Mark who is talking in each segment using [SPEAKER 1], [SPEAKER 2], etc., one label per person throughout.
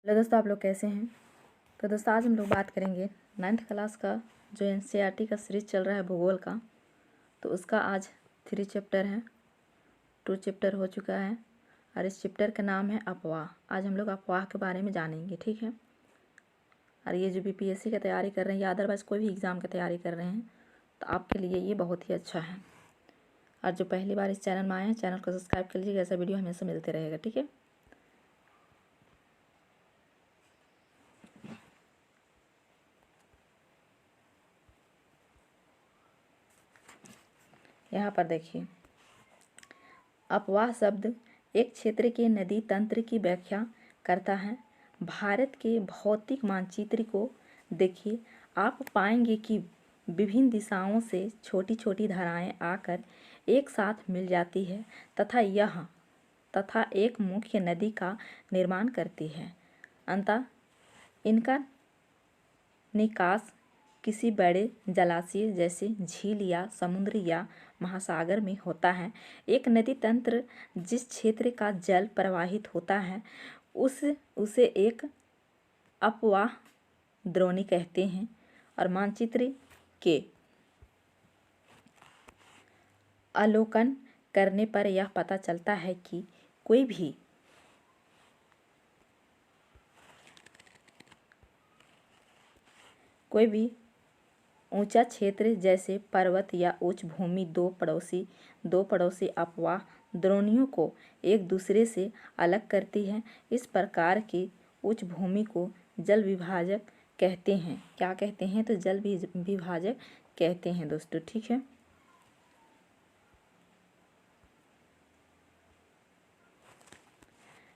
[SPEAKER 1] Hello दोस्तों, आप लोग कैसे हैं। तो दोस्तों आज हम लोग बात करेंगे 9th क्लास का जो एनसीईआरटी का सीरीज चल रहा है भूगोल का। तो उसका आज 3 चैप्टर है, 2 चैप्टर हो चुका है और इस चैप्टर का नाम है अफवाह। आज हम लोग अफवाह के बारे में जानेंगे, ठीक है। और ये जो बीपीएससी का तैयारी कर रहे हैं या अदरवाइज़ कोई भी एग्ज़ाम की तैयारी कर रहे हैं तो आपके लिए ये बहुत ही अच्छा है। और जो पहली बार इस चैनल में आए हैं, चैनल को सब्सक्राइब कर लीजिएगा, ऐसा वीडियो हमेशा मिलते रहेगा, ठीक है। यहाँ पर देखिए, अफवाह शब्द एक क्षेत्र के नदी तंत्र की व्याख्या करता है। भारत के भौतिक मानचित्र को देखिए, आप पाएंगे कि विभिन्न दिशाओं से छोटी छोटी धाराएं आकर एक साथ मिल जाती है तथा एक मुख्य नदी का निर्माण करती है। अतः इनका निकास किसी बड़े जलाशय जैसे झील या समुद्र या महासागर में होता है। एक नदी तंत्र जिस क्षेत्र का जल प्रवाहित होता है उसे एक अपवाह द्रोणी कहते हैं। और मानचित्र के अवलोकन करने पर यह पता चलता है कि कोई भी ऊंचा क्षेत्र जैसे पर्वत या उच्च भूमि दो पड़ोसी अपवाह द्रोणियों को एक दूसरे से अलग करती है। इस प्रकार की उच्च भूमि को जल विभाजक कहते हैं। क्या कहते हैं? तो जल विभाजक कहते हैं दोस्तों, ठीक है।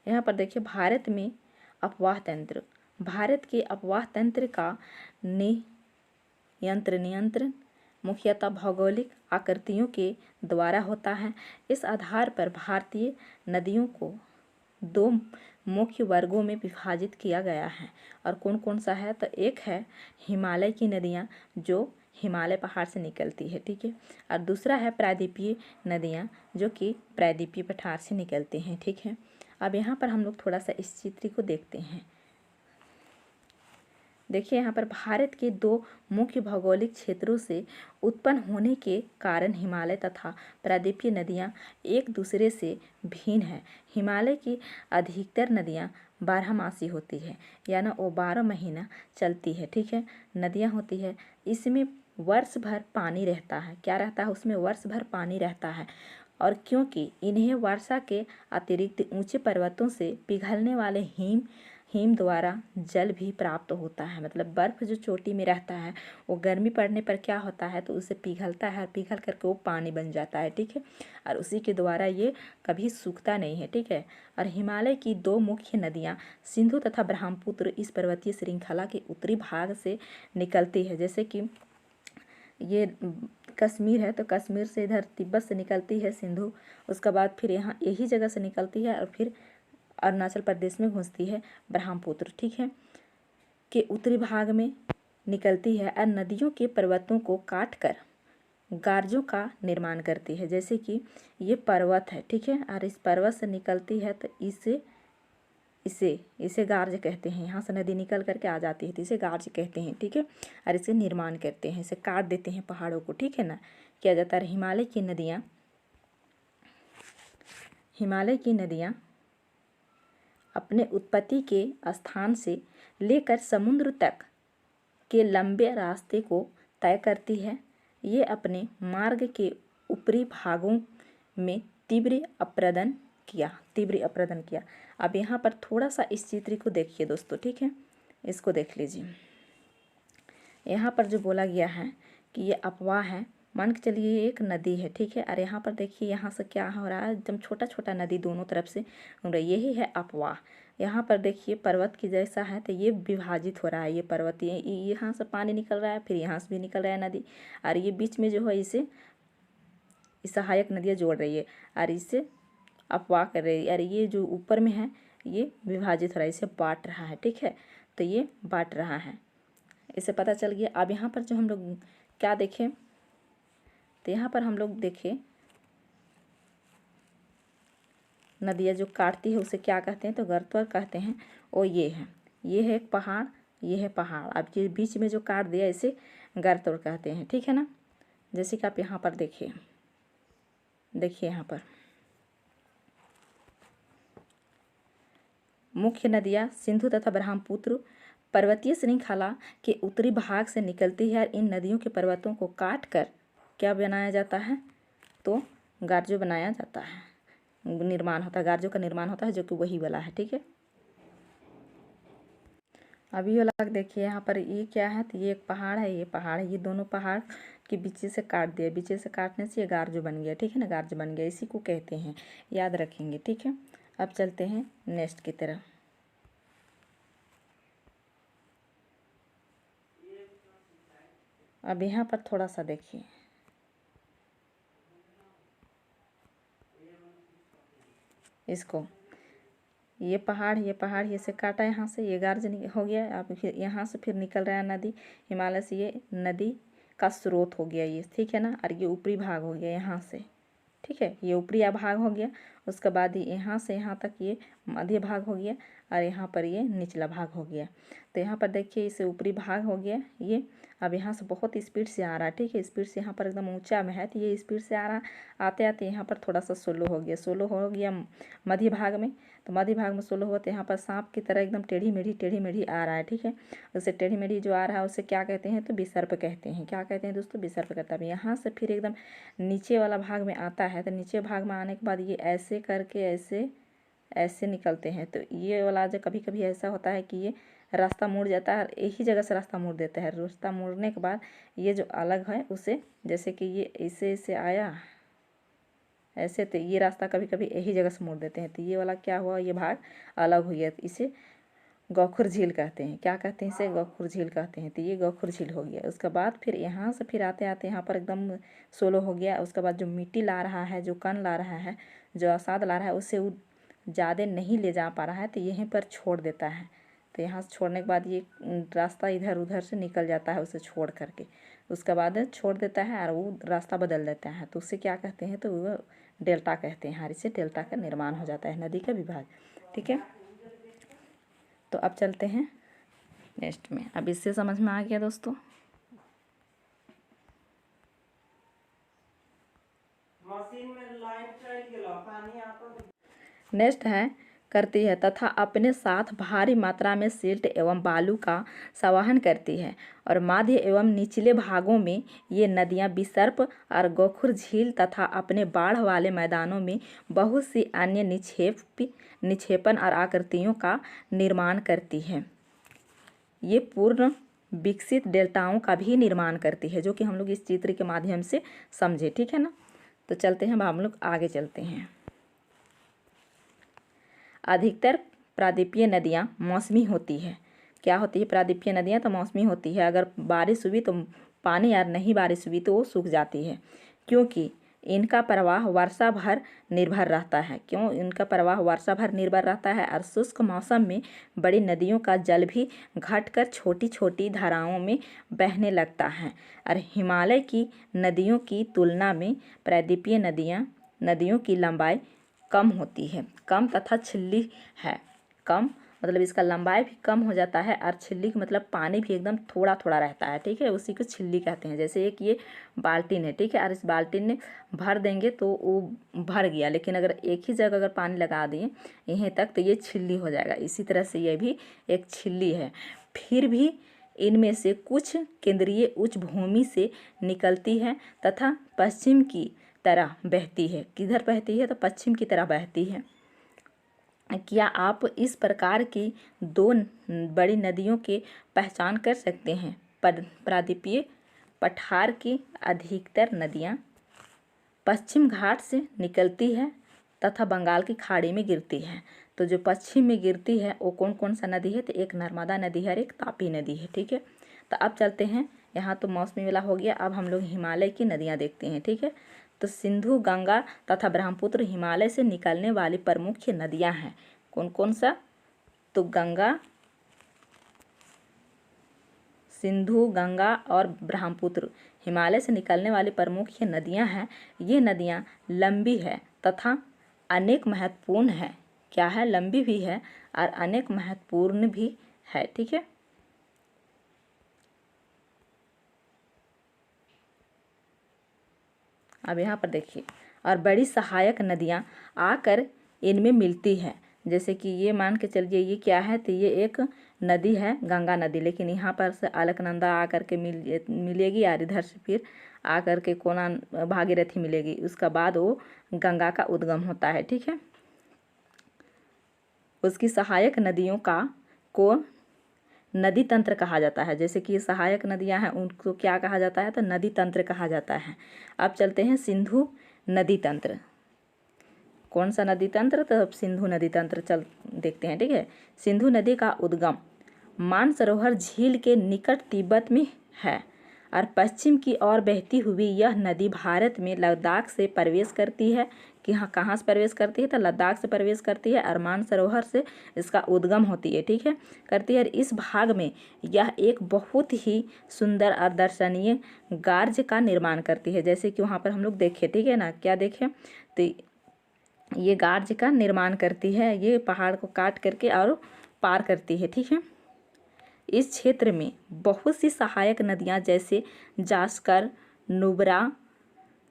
[SPEAKER 1] यहाँ पर देखिए, भारत में अपवाह तंत्र, भारत के अपवाह तंत्र का नियंत्रण मुख्यतः भौगोलिक आकृतियों के द्वारा होता है। इस आधार पर भारतीय नदियों को 2 मुख्य वर्गों में विभाजित किया गया है। और कौन कौन सा है? तो एक है हिमालय की नदियाँ जो हिमालय पहाड़ से निकलती है, ठीक है। और दूसरा है प्रायद्वीपीय नदियाँ जो कि प्रायद्वीपीय पठार से निकलती हैं, ठीक है। अब यहाँ पर हम लोग थोड़ा सा इस चित्र को देखते हैं। देखिए, यहाँ पर भारत के 2 मुख्य भौगोलिक क्षेत्रों से उत्पन्न होने के कारण हिमालय तथा प्रायद्वीपीय नदियाँ एक दूसरे से भिन्न हैं। हिमालय की अधिकतर नदियाँ 12मासी होती है, यानी वो 12 महीना चलती है, ठीक है। नदियाँ होती है, इसमें वर्ष भर पानी रहता है। क्या रहता है? उसमें वर्ष भर पानी रहता है। और क्योंकि इन्हें वर्षा के अतिरिक्त ऊंचे पर्वतों से पिघलने वाले हिम द्वारा जल भी प्राप्त होता है। मतलब बर्फ जो चोटी में रहता है वो गर्मी पड़ने पर क्या होता है, तो उसे पिघलता है, पिघल करके वो पानी बन जाता है, ठीक है। और उसी के द्वारा ये कभी सूखता नहीं है, ठीक है। और हिमालय की 2 मुख्य नदियाँ सिंधु तथा ब्रह्मपुत्र इस पर्वतीय श्रृंखला के उत्तरी भाग से निकलती है। जैसे कि ये कश्मीर है तो कश्मीर से इधर तिब्बत से निकलती है सिंधु, उसके बाद फिर यहाँ यही जगह से निकलती है और फिर अरुणाचल प्रदेश में घुसती है ब्रह्मपुत्र, ठीक है, के उत्तरी भाग में निकलती है और नदियों के पर्वतों को काट कर गार्जों का निर्माण करती है। जैसे कि ये पर्वत है, ठीक है, और इस पर्वत से निकलती है तो इसे गार्ज कहते हैं। यहाँ से नदी निकल करके आ जाती है तो इसे गार्ज कहते हैं, ठीक है। और इसे निर्माण करते हैं, इसे काट देते हैं पहाड़ों को, ठीक है ना, किया जाता है। हिमालय की नदियाँ अपने उत्पत्ति के स्थान से लेकर समुद्र तक के लंबे रास्ते को तय करती है। ये अपने मार्ग के ऊपरी भागों में तीव्र अपरदन किया। अब यहाँ पर थोड़ा सा इस चित्र को देखिए दोस्तों, ठीक है, इसको देख लीजिए। यहाँ पर जो बोला गया है कि ये अफवाह है, मान के चलिए ये एक नदी है, ठीक है। और यहाँ पर देखिए यहाँ से क्या हो रहा है, एकदम छोटा छोटा नदी दोनों तरफ से घूम रही, यही है अफवाह। यहाँ पर देखिए पर्वत की जैसा है तो ये विभाजित हो रहा है, ये पर्वतीय, यहाँ से पानी निकल रहा है, फिर यहाँ से भी निकल रहा है नदी, और ये बीच में जो है इसे सहायक नदियाँ जोड़ रही है और इससे अफवाह कर रही है। और ये जो ऊपर में है ये विभाजित हो रहा है, इसे बांट रहा है, ठीक है। तो ये बांट रहा है, इसे पता चल गया। अब यहाँ पर जो हम लोग क्या देखें, तो यहाँ पर हम लोग देखें नदियाँ जो काटती है उसे क्या कहते हैं, तो गर्तवर कहते हैं। और ये है एक पहाड़, ये है पहाड़। अब ये बीच में जो काट दिया इसे गर्तवर कहते हैं, ठीक है ना। जैसे कि आप यहाँ पर देखिए यहाँ पर मुख्य नदियाँ सिंधु तथा ब्रह्मपुत्र पर्वतीय श्रृंखला के उत्तरी भाग से निकलती है और इन नदियों के पर्वतों को काट कर क्या बनाया जाता है, तो गारजो बनाया जाता है, निर्माण होता है, गारजो का निर्माण होता है, जो कि वही वाला है, ठीक है। अभी वाला देखिए यहाँ पर ये क्या है, तो ये एक पहाड़ है, ये पहाड़ है, ये दोनों पहाड़ के बीच से काट दिया, बीच से काटने से ये गारजो बन गया, ठीक है ना, गारजो बन गया, इसी को कहते हैं, याद रखेंगे, ठीक है। अब चलते हैं नेक्स्ट की तरफ। अब यहाँ पर थोड़ा सा देखिए, इसको ये पहाड़ ये से काटा यहाँ से, ये गार्ज हो गया। अब फिर यहाँ से फिर निकल रहा है नदी, हिमालय से ये नदी का स्रोत हो गया ये, ठीक है ना। और ये ऊपरी भाग हो गया यहाँ से, ठीक है, ये ऊपरी भाग हो गया। उसके बाद यहाँ से यहाँ तक ये मध्य भाग हो गया और यहाँ पर ये निचला भाग हो गया। तो यहाँ पर देखिए इसे ऊपरी भाग हो गया ये। अब यहाँ से बहुत स्पीड से आ रहा है, ठीक है, स्पीड से यहाँ पर एकदम ऊंचा में है, तो ये स्पीड से आ रहा, आते आते यहाँ पर थोड़ा सा स्लो हो गया मध्य भाग में। तो मध्य भाग में स्लो हुआ तो यहाँ पर सांप की तरह एकदम टेढ़ी मेढ़ी आ रहा है, ठीक है। उससे टेढ़ी मेढ़ी जो आ रहा है उसे क्या कहते हैं, तो विसर्प कहते हैं। क्या कहते हैं दोस्तों, विसर्प कहता है। यहाँ से फिर एकदम नीचे वाला भाग में आता है, तो नीचे भाग में आने के बाद ये ऐसे करके ऐसे निकलते हैं। तो ये वाला जो कभी कभी ऐसा होता है कि ये रास्ता मुड़ जाता है, एक ही जगह से रास्ता मोड़ देता है। रास्ता मुड़ने के बाद ये जो अलग है उसे, जैसे कि ये ऐसे आया ऐसे, तो ये रास्ता कभी कभी यही जगह से मोड़ देते हैं। तो ये वाला क्या हुआ, ये भाग अलग हो गया, तो इसे गौखुर झील कहते हैं। क्या कहते हैं, इसे गौखुर झील कहते हैं। तो ये गौखुर झील हो गया। उसके बाद फिर यहाँ से फिर आते आते यहाँ पर एकदम सोलो हो गया। उसके बाद जो मिट्टी ला रहा है, जो कण ला रहा है, जो अवसाद ला रहा है, उससे वो ज़्यादा नहीं ले जा पा रहा है, तो यहीं पर छोड़ देता है। तो यहाँ से छोड़ने के बाद ये रास्ता इधर उधर से निकल जाता है उसे छोड़ करके। उसके बाद छोड़ देता है और वो रास्ता बदल देता है, तो उससे क्या कहते हैं, तो वो डेल्टा कहते हैं। इससे डेल्टा का निर्माण हो जाता है, नदी का विभाग, ठीक है। तो अब चलते हैं नेक्स्ट में। अब इससे समझ में आ गया दोस्तों। नेक्स्ट है करती है तथा अपने साथ भारी मात्रा में सिल्ट एवं बालू का संवहन करती है और मध्य एवं निचले भागों में ये नदियाँ विसर्प और गौखुर झील तथा अपने बाढ़ वाले मैदानों में बहुत सी अन्य निक्षेपण और आकृतियों का निर्माण करती है। ये पूर्ण विकसित डेल्टाओं का भी निर्माण करती है, जो कि हम लोग इस चित्र के माध्यम से समझे, ठीक है ना। तो चलते हैं, अब हम लोग आगे चलते हैं। अधिकतर प्रादीपीय नदियाँ मौसमी होती है। क्या होती है प्रादीपीय नदियाँ, तो मौसमी होती है। अगर बारिश हुई तो पानी, और नहीं बारिश हुई तो वो सूख जाती है, क्योंकि इनका प्रवाह वर्षा भर निर्भर रहता है। क्यों इनका प्रवाह वर्षा भर निर्भर रहता है। और शुष्क मौसम में बड़ी नदियों का जल भी घटकर छोटी छोटी धाराओं में बहने लगता है। और हिमालय की नदियों की तुलना में प्रायद्वीपीय नदियों की लंबाई कम होती है, कम तथा छिल्ली है। कम मतलब इसका लंबाई भी कम हो जाता है, और छिल्ली का मतलब पानी भी एकदम थोड़ा थोड़ा रहता है, ठीक है, उसी को छिल्ली कहते हैं। जैसे एक ये बाल्टीन है, ठीक है, और इस बाल्टीन ने भर देंगे तो वो भर गया, लेकिन अगर एक ही जगह अगर पानी लगा दिए यहीं तक तो ये छिल्ली हो जाएगा। इसी तरह से ये भी एक छिल्ली है। फिर भी इनमें से कुछ केंद्रीय उच्च भूमि से निकलती है तथा पश्चिम की तरह बहती है। किधर बहती है, तो पश्चिम की तरह बहती है। क्या आप इस प्रकार की दो बड़ी नदियों की पहचान कर सकते हैं। प्रायद्वीपीय पठार की अधिकतर नदियाँ पश्चिम घाट से निकलती है तथा बंगाल की खाड़ी में गिरती है। तो जो पश्चिम में गिरती है वो कौन कौन सा नदी है, तो एक नर्मदा नदी है और एक तापी नदी है, ठीक है। तो अब चलते हैं, यहाँ तो मौसमी वाला हो गया। अब हम लोग हिमालय की नदियाँ देखते हैं, ठीक है। तो सिंधु, गंगा तथा ब्रह्मपुत्र हिमालय से निकलने वाली प्रमुख नदियाँ हैं। कौन कौन सा, तो गंगा, सिंधु, गंगा और ब्रह्मपुत्र हिमालय से निकलने वाली प्रमुख नदियाँ हैं। ये नदियाँ लंबी है तथा अनेक महत्वपूर्ण है। क्या है? लंबी भी है और अनेक महत्वपूर्ण भी है। ठीक है, अब यहाँ पर देखिए, और बड़ी सहायक नदियाँ आकर इनमें मिलती है। जैसे कि ये मान के चलिए ये क्या है, तो ये एक नदी है गंगा नदी, लेकिन यहाँ पर से अलकनंदा आकर के मिलेगी और इधर से फिर आकर के कोना भागीरथी मिलेगी, उसका बाद वो गंगा का उद्गम होता है। ठीक है, उसकी सहायक नदियों को नदी तंत्र कहा जाता है। जैसे कि सहायक नदियां हैं उनको क्या कहा जाता है, तो नदी तंत्र कहा जाता है। अब चलते हैं सिंधु नदी तंत्र। कौन सा नदी तंत्र? तो अब सिंधु नदी तंत्र चल देखते हैं। ठीक है, सिंधु नदी का उद्गम मानसरोवर झील के निकट तिब्बत में है और पश्चिम की ओर बहती हुई यह नदी भारत में लद्दाख से प्रवेश करती है। कि हाँ, कहाँ से प्रवेश करती है? तो लद्दाख से प्रवेश करती है और मानसरोवर से इसका उद्गम होती है। ठीक है, करती है। और इस भाग में यह एक बहुत ही सुंदर और दर्शनीय गार्ज का निर्माण करती है। जैसे कि वहाँ पर हम लोग देखे, ठीक है ना, क्या देखें, तो ये गार्ज का निर्माण करती है, ये पहाड़ को काट करके और पार करती है। ठीक है, इस क्षेत्र में बहुत सी सहायक नदियाँ जैसे जास्कर, नुब्रा,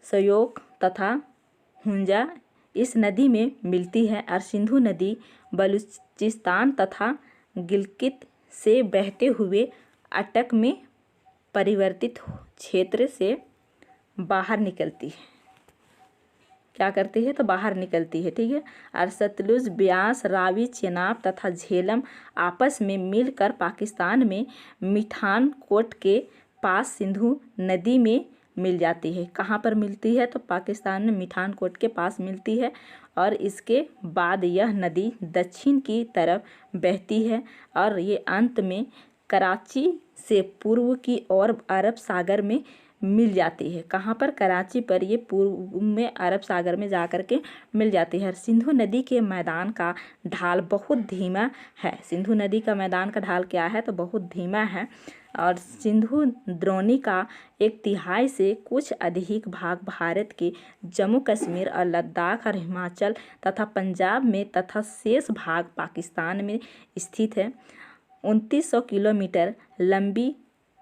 [SPEAKER 1] सयोक तथा हुंजा इस नदी में मिलती है और सिंधु नदी बलूचिस्तान तथा गिलगित से बहते हुए अटक में परिवर्तित क्षेत्र से बाहर निकलती है। क्या करती है? तो बाहर निकलती है। ठीक है, और सतलुज, ब्यास, रावी, चेनाब तथा झेलम आपस में मिलकर पाकिस्तान में मिठानकोट के पास सिंधु नदी में मिल जाती है। कहाँ पर मिलती है? तो पाकिस्तान में मिठानकोट के पास मिलती है और इसके बाद यह नदी दक्षिण की तरफ बहती है और ये अंत में कराची से पूर्व की ओर अरब सागर में मिल जाती है। कहाँ पर? कराची पर ये पूर्व में अरब सागर में जाकर के मिल जाती है। सिंधु नदी के मैदान का ढाल बहुत धीमा है। सिंधु नदी का मैदान का ढाल क्या है? तो बहुत धीमा है। और सिंधु द्रोणी का 1/3 से कुछ अधिक भाग भारत के जम्मू कश्मीर और लद्दाख और हिमाचल तथा पंजाब में तथा शेष भाग पाकिस्तान में स्थित है। 2900 किलोमीटर लंबी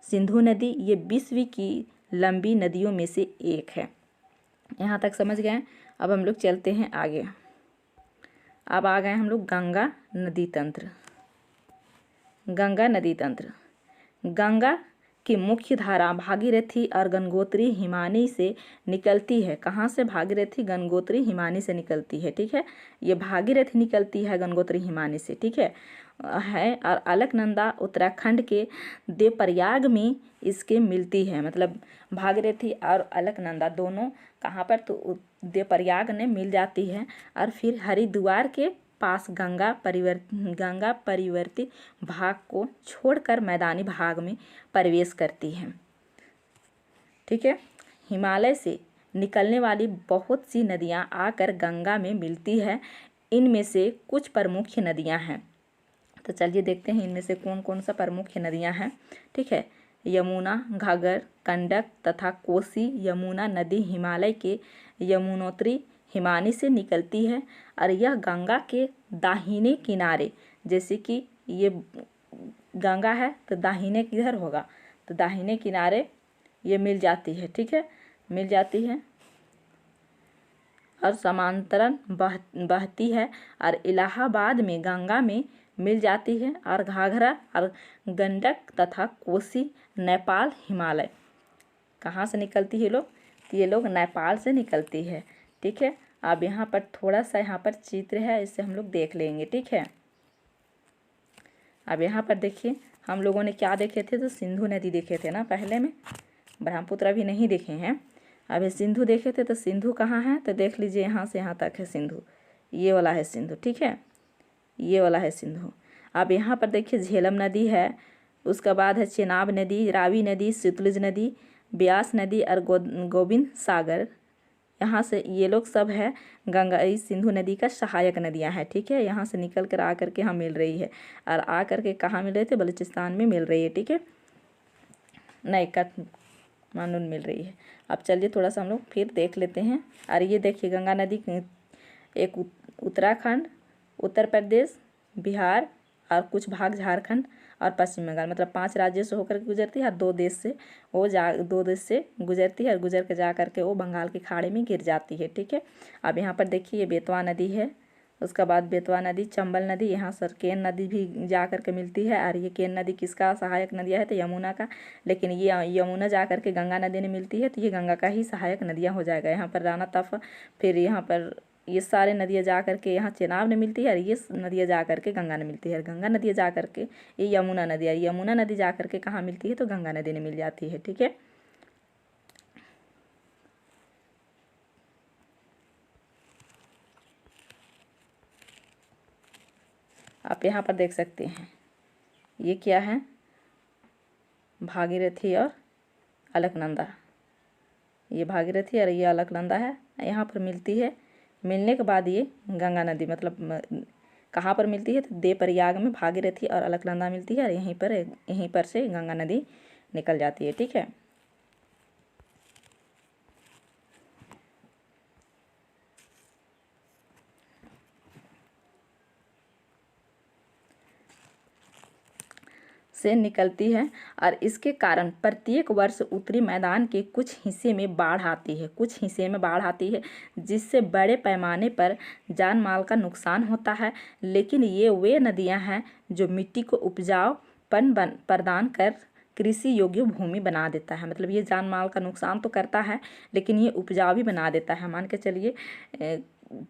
[SPEAKER 1] सिंधु नदी ये विश्व की लंबी नदियों में से एक है। यहाँ तक समझ गए। अब हम लोग चलते हैं आगे। अब आ गए हम लोग गंगा नदी तंत्र। गंगा नदी तंत्र, गंगा की मुख्य धारा भागीरथी और गंगोत्री हिमानी से निकलती है। कहाँ से? भागीरथी, गंगोत्री, हिमानी से निकलती है। ठीक है, ये भागीरथी निकलती है गंगोत्री हिमानी से। ठीक है, और अलकनंदा उत्तराखंड के देवप्रयाग में इसके मिलती है। मतलब भागीरथी और अलकनंदा दोनों कहाँ पर? तो देवप्रयाग में मिल जाती है और फिर हरिद्वार के पास गंगा परिवर्तित भाग को छोड़कर मैदानी भाग में प्रवेश करती है। ठीक है, हिमालय से निकलने वाली बहुत सी नदियाँ आकर गंगा में मिलती है। इनमें से कुछ प्रमुख नदियाँ हैं, तो चलिए देखते हैं इनमें से कौन कौन सा प्रमुख नदियाँ हैं। ठीक है, यमुना, घाघर, गंडक तथा कोसी। यमुना नदी हिमालय के यमुनोत्री हिमानी से निकलती है और यह गंगा के दाहिने किनारे, जैसे कि ये गंगा है तो दाहिने किधर होगा? तो दाहिने किनारे ये मिल जाती है। ठीक है, मिल जाती है और समांतरण बहती है और इलाहाबाद में गंगा में मिल जाती है। और घाघरा और गंडक तथा कोसी नेपाल, हिमालय कहाँ से निकलती है लोग? तो ये लोग नेपाल से निकलती है। ठीक है, अब यहाँ पर थोड़ा सा यहाँ पर चित्र है, इससे हम लोग देख लेंगे। ठीक है, अब यहाँ पर देखिए हम लोगों ने क्या देखे थे? तो सिंधु नदी देखे थे ना पहले में, ब्रह्मपुत्र अभी नहीं देखे हैं। अभी सिंधु देखे थे, तो सिंधु कहाँ है? तो देख लीजिए यहाँ से यहाँ तक है सिंधु, ये वाला है सिंधु। ठीक है, ये वाला है सिंधु। अब यहाँ पर देखिए झेलम नदी है, उसका बाद है चेनाब नदी, रावी नदी, सतलुज नदी, ब्यास नदी और गोविंद सागर। यहाँ से ये लोग सब है गंगा, इस सिंधु नदी का सहायक नदियाँ हैं। ठीक है, यहाँ से निकल कर आ करके यहाँ मिल रही है और आ करके कहाँ मिल रहे थे? बलूचिस्तान में मिल रही है। ठीक है, नहीं काठमांडू मिल रही है। अब चलिए थोड़ा सा हम लोग फिर देख लेते हैं। और ये देखिए गंगा नदी एक उत्तराखंड, उत्तर प्रदेश, बिहार और कुछ भाग झारखंड और पश्चिम बंगाल, मतलब 5 राज्यों से होकर के गुजरती है और 2 देश से गुजरती है और गुजर के जा करके वो बंगाल की खाड़ी में गिर जाती है। ठीक है, अब यहाँ पर देखिए ये बेतवा नदी है, उसका बाद बेतवा नदी, चंबल नदी, यहाँ सर केन नदी भी जा कर के मिलती है। और ये केन नदी किसका सहायक नदियाँ है तो यमुना का, लेकिन ये यमुना जा कर के गंगा नदी में मिलती है तो ये गंगा का ही सहायक नदियाँ हो जाएगा। यहाँ पर राणा तफ, फिर यहाँ पर ये सारे नदियाँ जा करके यहाँ चेनाब में मिलती है और ये नदियाँ जा करके गंगा में मिलती है। गंगा नदियाँ जा करके ये यमुना नदी है, यमुना नदी जा करके कहाँ मिलती है तो गंगा नदी में मिल जाती है। ठीक है, आप यहाँ पर देख सकते हैं ये क्या है, भागीरथी और अलकनंदा। ये भागीरथी और ये अलकनंदा है, यहाँ पर मिलती है। मिलने के बाद ये गंगा नदी, मतलब कहाँ पर मिलती है तो देवप्रयाग में भागीरथी और अलकनंदा मिलती है और यहीं पर से गंगा नदी निकल जाती है। ठीक है, से निकलती है और इसके कारण प्रत्येक वर्ष उत्तरी मैदान के कुछ हिस्से में बाढ़ आती है, जिससे बड़े पैमाने पर जान माल का नुकसान होता है। लेकिन ये वे नदियां हैं जो मिट्टी को उपजाऊपन प्रदान कर कृषि योग्य भूमि बना देता है। मतलब ये जान माल का नुकसान तो करता है लेकिन ये उपजाऊ भी बना देता है। मान के चलिए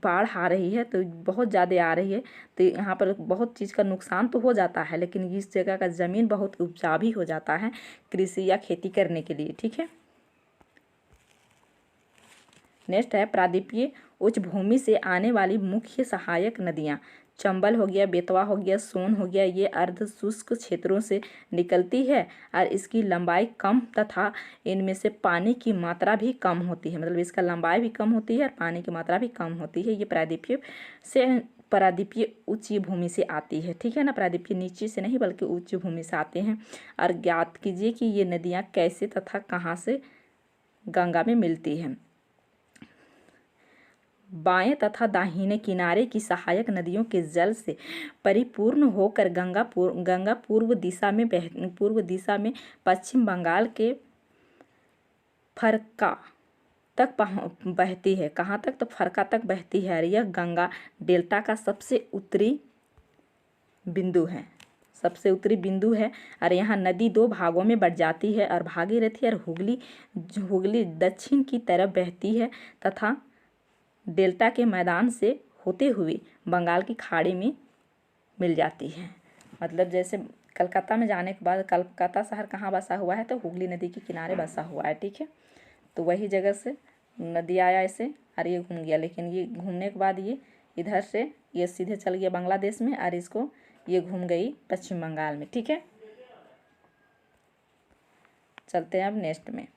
[SPEAKER 1] बाढ़ आ रही है तो बहुत ज़्यादा आ रही है तो यहाँ पर बहुत चीज़ का नुकसान तो हो जाता है, लेकिन इस जगह का ज़मीन बहुत उपजाऊ भी हो जाता है कृषि या खेती करने के लिए। ठीक है, नेक्स्ट है प्रायद्वीपीय उच्च भूमि से आने वाली मुख्य सहायक नदियाँ। चंबल हो गया, बेतवा हो गया, सोन हो गया, ये अर्ध शुष्क क्षेत्रों से निकलती है और इसकी लंबाई कम तथा इनमें से पानी की मात्रा भी कम होती है। मतलब इसका लंबाई भी कम होती है और पानी की मात्रा भी कम होती है। ये प्रायद्वीपीय उच्च भूमि से आती है। ठीक है ना, प्रायद्वीपीय नीचे से नहीं बल्कि उच्च भूमि से आते हैं। और ज्ञात कीजिए कि ये नदियाँ कैसे तथा कहाँ से गंगा में मिलती हैं। बाएं तथा दाहिने किनारे की सहायक नदियों के जल से परिपूर्ण होकर गंगा पूर्व दिशा में पश्चिम बंगाल के फरक्का तक बहती है। कहाँ तक तो फरक्का तक बहती है और यह गंगा डेल्टा का सबसे उत्तरी बिंदु है। और यहाँ नदी 2 भागों में बढ़ जाती है और भागीरथी और हुगली दक्षिण की तरफ बहती है तथा डेल्टा के मैदान से होते हुए बंगाल की खाड़ी में मिल जाती है। मतलब जैसे कलकत्ता में जाने के बाद कलकत्ता शहर कहाँ बसा हुआ है तो हुगली नदी के किनारे बसा हुआ है। ठीक है, तो वही जगह से नदी आया ऐसे और ये घूम गया, लेकिन ये घूमने के बाद ये इधर से ये सीधे चल गया बांग्लादेश में और इसको ये घूम गई पश्चिम बंगाल में। ठीक है, चलते हैं अब नेक्स्ट में।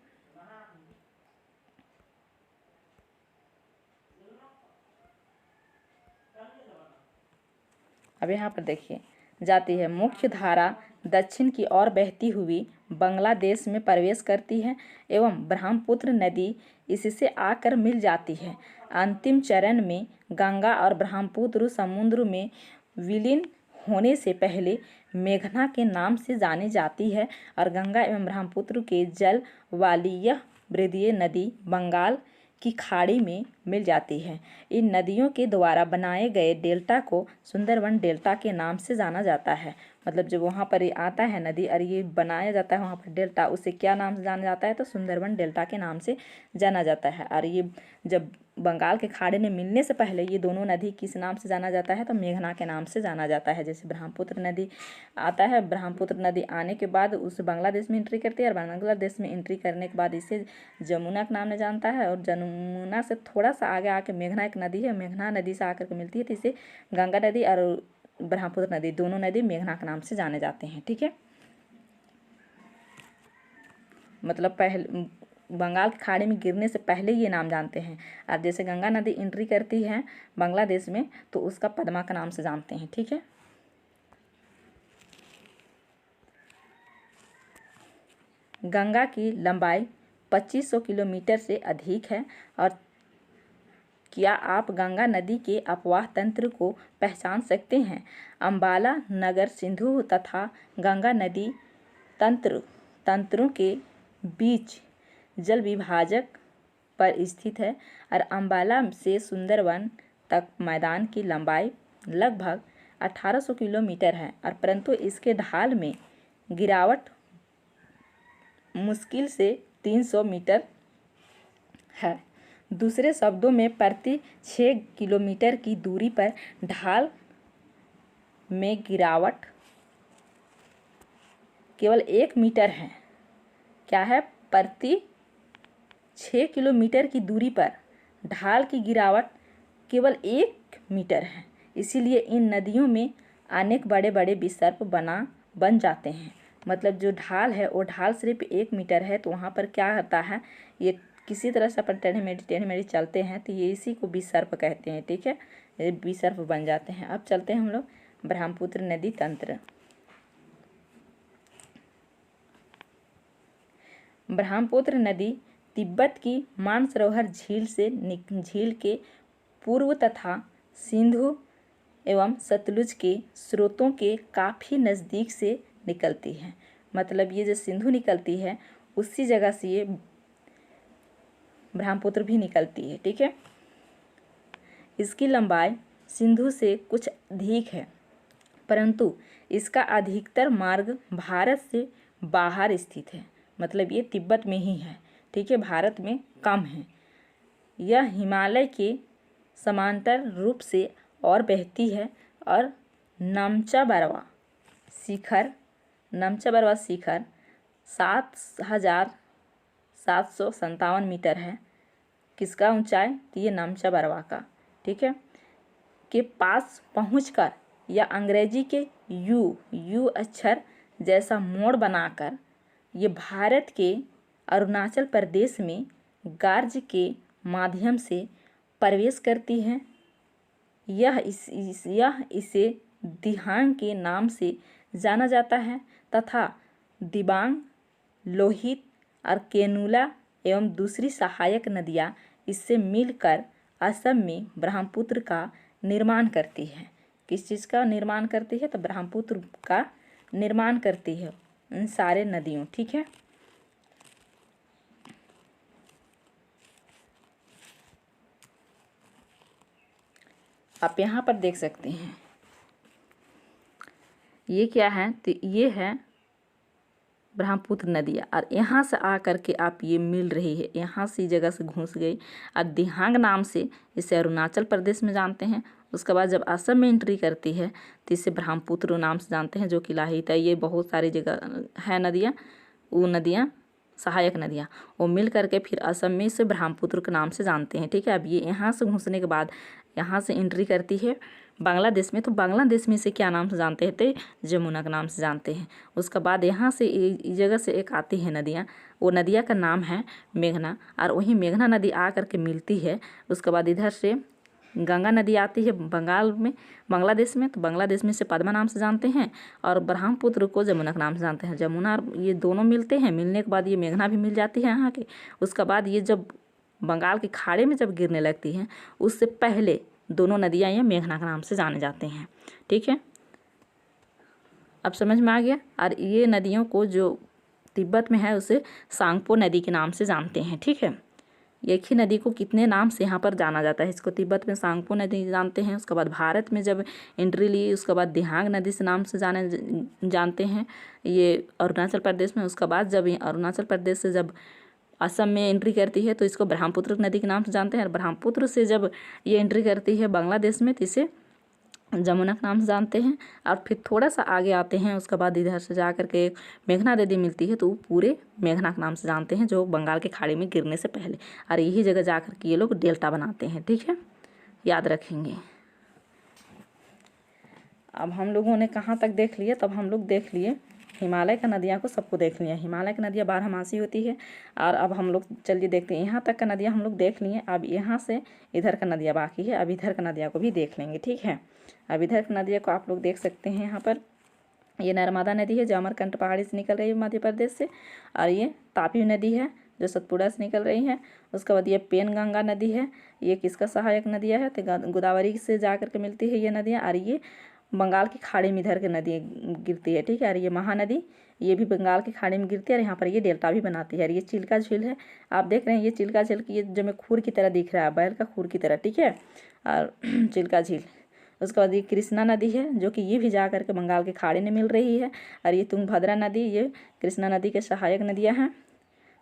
[SPEAKER 1] अब यहाँ पर देखिए जाती है मुख्य धारा दक्षिण की ओर बहती हुई बांग्लादेश में प्रवेश करती है एवं ब्रह्मपुत्र नदी इससे आकर मिल जाती है। अंतिम चरण में गंगा और ब्रह्मपुत्र समुद्र में विलीन होने से पहले मेघना के नाम से जानी जाती है और गंगा एवं ब्रह्मपुत्र के जल वाली यह वृद्धीय नदी बंगाल की खाड़ी में मिल जाती है। इन नदियों के द्वारा बनाए गए डेल्टा को सुंदरवन डेल्टा के नाम से जाना जाता है। मतलब जब वहाँ पर ये आता है नदी और ये बनाया जाता है वहाँ पर डेल्टा, उसे क्या नाम से जाना जाता है तो सुंदरवन डेल्टा के नाम से जाना जाता है। और ये जब बंगाल के खाड़ी में मिलने से पहले ये दोनों नदी किस नाम से जाना जाता है तो मेघना के नाम से जाना जाता है। जैसे ब्रह्मपुत्र नदी आता है, ब्रह्मपुत्र नदी आने के बाद उस बांग्लादेश में एंट्री करती है और बांग्लादेश में एंट्री करने के बाद इसे जमुना के नाम से जानता है। और जमुना से थोड़ा सा आगे आके मेघना एक नदी है, मेघना नदी से आकर के मिलती है तो इसे गंगा नदी और ब्रह्मपुत्र नदी दोनों नदी मेघना के नाम से जाने जाते हैं। ठीक है, मतलब पहले बंगाल की खाड़ी में गिरने से पहले ये नाम जानते हैं। और जैसे गंगा नदी एंट्री करती है बांग्लादेश में तो उसका पद्मा का नाम से जानते हैं। ठीक है, गंगा की लंबाई 2500 किलोमीटर से अधिक है और क्या आप गंगा नदी के अपवाह तंत्र को पहचान सकते हैं? अंबाला नगर सिंधु तथा गंगा नदी तंत्रों के बीच जल विभाजक पर स्थित है और अंबाला से सुंदरवन तक मैदान की लंबाई लगभग 1800 किलोमीटर है और परंतु इसके ढाल में गिरावट मुश्किल से 300 मीटर है। दूसरे शब्दों में प्रति 6 किलोमीटर की दूरी पर ढाल में गिरावट केवल 1 मीटर है। क्या है? प्रति 6 किलोमीटर की दूरी पर ढाल की गिरावट केवल 1 मीटर है। इसीलिए इन नदियों में अनेक बड़े बड़े विसर्प बन जाते हैं। मतलब जो ढाल है वो ढाल सिर्फ 1 मीटर है, तो वहाँ पर क्या होता है, ये किसी तरह से अपन टेढ़े मेढ़े चलते हैं तो ये इसी को विसर्प कहते हैं। ठीक है, ये विसर्प बन जाते हैं। अब चलते हैं हम लोग ब्रह्मपुत्र नदी तंत्र। ब्रह्मपुत्र नदी तिब्बत की मानसरोवर झील के पूर्व तथा सिंधु एवं सतलुज के स्रोतों के काफ़ी नज़दीक से निकलती है। मतलब ये जो सिंधु निकलती है उसी जगह से ये ब्रह्मपुत्र भी निकलती है। ठीक है, इसकी लंबाई सिंधु से कुछ अधिक है, परंतु इसका अधिकतर मार्ग भारत से बाहर स्थित है। मतलब ये तिब्बत में ही है। ठीक है, भारत में कम है। यह हिमालय के समांतर रूप से और बहती है और नमचा बरवा शिखर 7,757 मीटर है। किसका ऊंचाई? तो ये नमचा बरवा का। ठीक है, के पास पहुंचकर या अंग्रेजी के यू अक्षर जैसा मोड़ बनाकर ये भारत के अरुणाचल प्रदेश में गार्ज के माध्यम से प्रवेश करती है। यह इसे दिहांग के नाम से जाना जाता है तथा दिबांग, लोहित और केनुला एवं दूसरी सहायक नदियाँ इससे मिलकर असम में ब्रह्मपुत्र का निर्माण करती है। किस चीज़ का निर्माण करती है? तो ब्रह्मपुत्र का निर्माण करती है इन सारे नदियों। ठीक है, आप यहाँ पर देख सकते हैं ये क्या है, तो ये है ब्रह्मपुत्र नदियाँ और यहाँ से आकर के आप ये मिल रही है, यहाँ से जगह से घुस गई और दिहांग नाम से इसे अरुणाचल प्रदेश में जानते हैं। उसके बाद जब असम में एंट्री करती है तो इसे ब्रह्मपुत्र नाम से जानते हैं, जो कि लाहित है। ये बहुत सारी जगह है नदियाँ, वो नदियाँ सहायक नदियाँ, वो मिल करके फिर असम में इसे ब्रह्मपुत्र के नाम से जानते हैं। ठीक है, अब ये यहाँ से घुसने के बाद यहाँ से एंट्री करती है बांग्लादेश में, तो बांग्लादेश में इसे क्या नाम से जानते हैं? तो जमुना के नाम से जानते हैं। उसके बाद यहाँ से इस जगह से एक आती है नदियाँ, वो नदिया का नाम है मेघना, और वहीं मेघना नदी आ करके मिलती है। उसके बाद इधर से गंगा नदी आती है बांग्लादेश में, तो बांग्लादेश में से पद्मा नाम से जानते हैं और ब्रह्मपुत्र को जमुना के नाम से जानते हैं। जमुना ये दोनों मिलते हैं, मिलने के बाद ये मेघना भी मिल जाती है यहाँ के। उसके बाद ये जब बंगाल के खाड़ी में जब गिरने लगती हैं उससे पहले दोनों नदियाँ ये मेघना के नाम से जाने जाते हैं। ठीक है, अब समझ में आ गया। और ये नदियों को जो तिब्बत में है उसे सांगपो नदी के नाम से जानते हैं। ठीक है, एक ही नदी को कितने नाम से यहाँ पर जाना जाता है, इसको तिब्बत में सांगपो नदी जानते हैं। उसके बाद भारत में जब एंट्री ली उसके बाद दिहांग नदी से नाम से जानते हैं ये अरुणाचल प्रदेश में। उसके बाद जब अरुणाचल प्रदेश से जब असम में एंट्री करती है तो इसको ब्रह्मपुत्र नदी के नाम से जानते हैं। और ब्रह्मपुत्र से जब ये एंट्री करती है बांग्लादेश में तो इसे जमुना के नाम से जानते हैं। और फिर थोड़ा सा आगे आते हैं, उसके बाद इधर से जा कर के मेघना नदी मिलती है तो वो पूरे मेघना के नाम से जानते हैं, जो बंगाल के खाड़ी में गिरने से पहले। और यही जगह जा कर के ये लोग डेल्टा बनाते हैं। ठीक है, याद रखेंगे। अब हम लोगों ने कहाँ तक देख लिया? तब हम लोग देख लिए हिमालय का नदियाँ को, सबको देख लिया। हिमालय की नदियाँ बारहमासी होती है। और अब हम लोग चलिए देखते हैं, यहाँ तक का नदियाँ हम लोग देख लिए। अब यहाँ से इधर का नदियाँ बाकी है, अब इधर का नदियाँ को भी देख लेंगे। ठीक है, अब इधर की नदियों को आप लोग देख सकते हैं। यहाँ पर ये नर्मदा नदी है जो अमरकंटक पहाड़ी से निकल रही है मध्य प्रदेश से। और ये तापी नदी है जो सतपुड़ा से निकल रही हैं। उसके बाद ये पेनगंगा नदी है, ये किसका सहायक नदियाँ है, तो गोदावरी से जा कर के मिलती है ये नदियाँ। और ये बंगाल की खाड़ी में इधर की नदी गिरती है, ठीक है। और ये महानदी, ये भी बंगाल की खाड़ी में गिरती है, और यहाँ पर ये डेल्टा भी बनाती है। और ये चिल्का झील है, आप देख रहे हैं ये चिल्का झील की, ये जो में खूर की तरह दिख रहा है, बैल का खूर की तरह, ठीक है। और चिल्का झील, उसके बाद ये कृष्णा नदी है, जो कि ये भी जा करके बंगाल की खाड़ी में मिल रही है। और ये तुंगभद्रा नदी, ये कृष्णा नदी के सहायक नदियाँ हैं।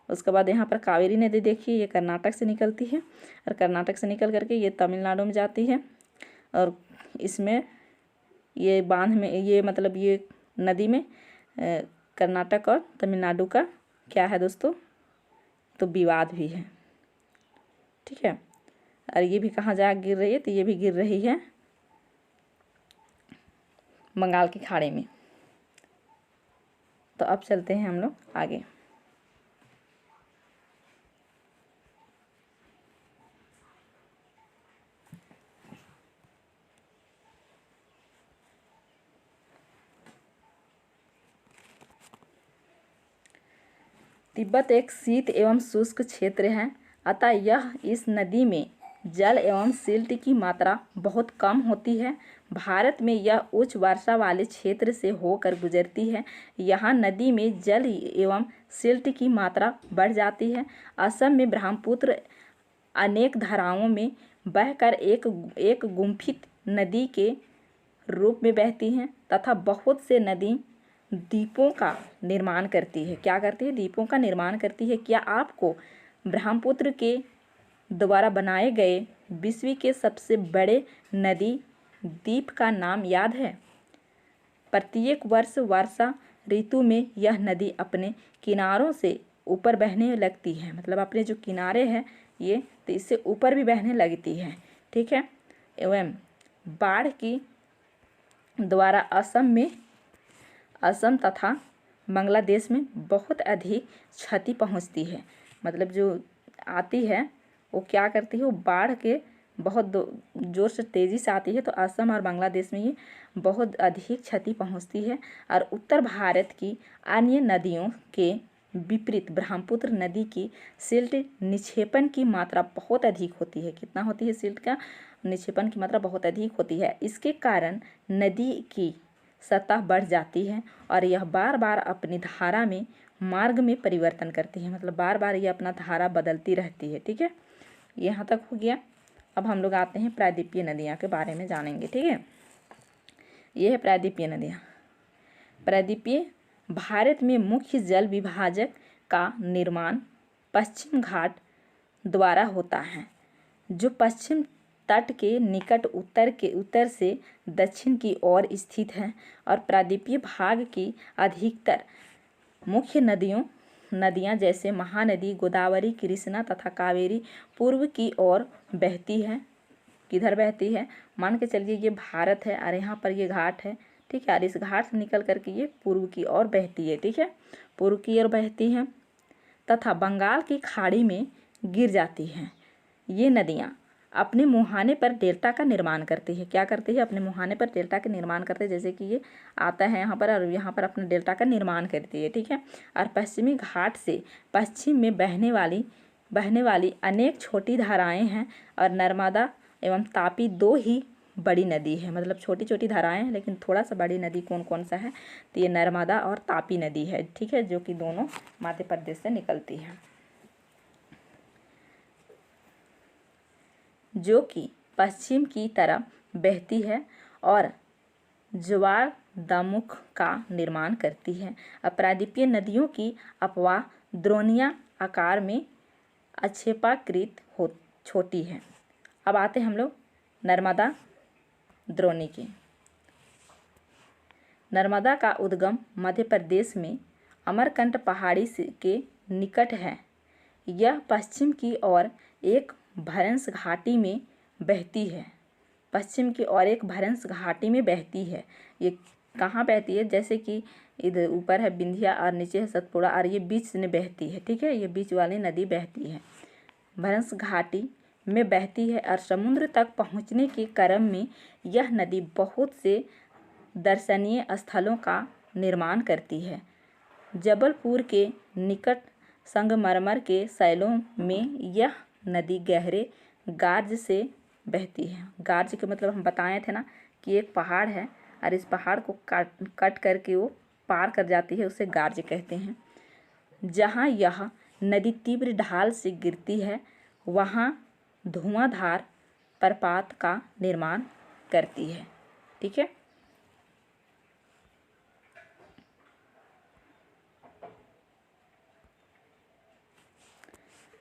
[SPEAKER 1] उसके बाद यहाँ पर कावेरी नदी देखिए, ये कर्नाटक से निकलती है, और कर्नाटक से निकल करके ये तमिलनाडु में जाती है। और इसमें ये बांध में, ये मतलब ये नदी में कर्नाटक और तमिलनाडु का क्या है दोस्तों, तो विवाद भी है, ठीक है। और ये भी कहाँ जा गिर रही है, तो ये भी गिर रही है बंगाल की खाड़ी में। तो अब चलते हैं हम लोग आगे। तिब्बत एक शीत एवं शुष्क क्षेत्र है, अतः यह इस नदी में जल एवं सिल्ट की मात्रा बहुत कम होती है। भारत में यह उच्च वर्षा वाले क्षेत्र से होकर गुजरती है। यहाँ नदी में जल एवं सिल्ट की मात्रा बढ़ जाती है। असम में ब्रह्मपुत्र अनेक धाराओं में बहकर एक गुम्फित नदी के रूप में बहती हैं तथा बहुत से नदी द्वीपों का निर्माण करती है। क्या करती है, द्वीपों का निर्माण करती है। क्या आपको ब्रह्मपुत्र के द्वारा बनाए गए विश्व के सबसे बड़े नदी द्वीप का नाम याद है? प्रत्येक वर्ष वर्षा ऋतु में यह नदी अपने किनारों से ऊपर बहने लगती है, मतलब अपने जो किनारे हैं ये, तो इससे ऊपर भी बहने लगती है, ठीक है। एवं बाढ़ की द्वारा असम तथा बांग्लादेश में बहुत अधिक क्षति पहुंचती है। मतलब जो आती है वो क्या करती है, वो बाढ़ के बहुत जोर से तेज़ी से आती है, तो असम और बांग्लादेश में ये बहुत अधिक क्षति पहुंचती है। और उत्तर भारत की अन्य नदियों के विपरीत ब्रह्मपुत्र नदी की सिल्ट निक्षेपण की मात्रा बहुत अधिक होती है। कितना होती है, सिल्ट का निक्षेपण की मात्रा बहुत अधिक होती है। इसके कारण नदी की सतह बढ़ जाती है और यह बार बार अपनी धारा में मार्ग में परिवर्तन करती है, मतलब बार बार ये अपना धारा बदलती रहती है, ठीक है। यहाँ तक हो गया। अब हम लोग आते हैं प्रायद्वीपीय नदियाँ के बारे में जानेंगे, ठीक है। ये है प्रायद्वीपीय नदियाँ। प्रायद्वीपीय भारत में मुख्य जल विभाजक का निर्माण पश्चिम घाट द्वारा होता है, जो पश्चिम तट के निकट उत्तर से दक्षिण की ओर स्थित है। और प्रायद्वीपीय भाग की अधिकतर मुख्य नदियाँ जैसे महानदी, गोदावरी, कृष्णा तथा कावेरी पूर्व की ओर बहती है। किधर बहती है, मान के चलिए ये भारत है और यहाँ पर ये घाट है, ठीक है। और इस घाट से निकल करके ये पूर्व की ओर बहती है, ठीक है, पूर्व की ओर बहती है तथा बंगाल की खाड़ी में गिर जाती हैं। ये नदियाँ अपने मुहाने पर डेल्टा का निर्माण करती है। क्या करती है, अपने मुहाने पर डेल्टा का निर्माण करते हैं, जैसे कि ये आता है यहाँ पर और यहाँ पर अपने डेल्टा का निर्माण करती है, ठीक है। और पश्चिमी घाट से पश्चिम में बहने वाली अनेक छोटी धाराएं हैं। और नर्मदा एवं तापी दो ही बड़ी नदी है, मतलब छोटी छोटी धाराएं हैं लेकिन थोड़ा सा बड़ी नदी कौन कौन सा है, तो ये नर्मदा और तापी नदी है, ठीक है, जो कि दोनों मध्य प्रदेश से निकलती है, जो कि पश्चिम की तरफ बहती है और ज्वारदामुख का निर्माण करती है। प्रायद्वीपीय नदियों की अपवाह द्रोणियाँ आकार में अक्षेपाकृत छोटी है। अब आते हम लोग नर्मदा द्रोणी की। नर्मदा का उद्गम मध्य प्रदेश में अमरकंटक पहाड़ी के निकट है। यह पश्चिम की ओर एक भ्रंश घाटी में बहती है। पश्चिम की ओर एक भ्रंश घाटी में बहती है। ये कहाँ बहती है, जैसे कि इधर ऊपर है विंध्या और नीचे है सतपुड़ा और ये बीच में बहती है, ठीक है, ये बीच वाली नदी बहती है, भ्रंश घाटी में बहती है। और समुद्र तक पहुँचने के क्रम में यह नदी बहुत से दर्शनीय स्थलों का निर्माण करती है। जबलपुर के निकट संगमरमर के शैलों में यह नदी गहरे गार्ज से बहती है। गार्ज के मतलब हम बताए थे ना कि एक पहाड़ है और इस पहाड़ को कट करके वो पार कर जाती है, उसे गार्ज कहते हैं। जहाँ यह नदी तीव्र ढाल से गिरती है वहाँ धुआंधार प्रपात का निर्माण करती है। ठीक है।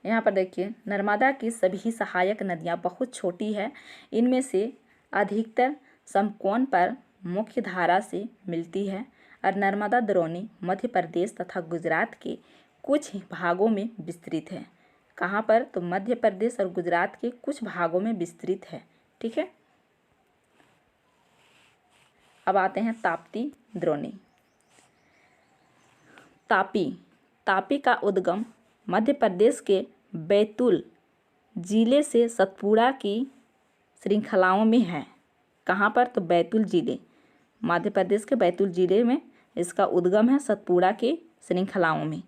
[SPEAKER 1] यहाँ पर देखिए, नर्मदा की सभी सहायक नदियाँ बहुत छोटी है। इनमें से अधिकतर समकोण पर मुख्य धारा से मिलती है और नर्मदा द्रोणी मध्य प्रदेश तथा गुजरात के कुछ भागों में विस्तृत है। कहाँ पर? तो मध्य प्रदेश और गुजरात के कुछ भागों में विस्तृत है। ठीक है। अब आते हैं ताप्ती द्रोणी। तापी का उद्गम मध्य प्रदेश के बैतूल जिले से सतपुड़ा की श्रृंखलाओं में है। कहाँ पर? तो बैतूल जिले, मध्य प्रदेश के बैतूल जिले में इसका उद्गम है, सतपुड़ा के श्रृंखलाओं में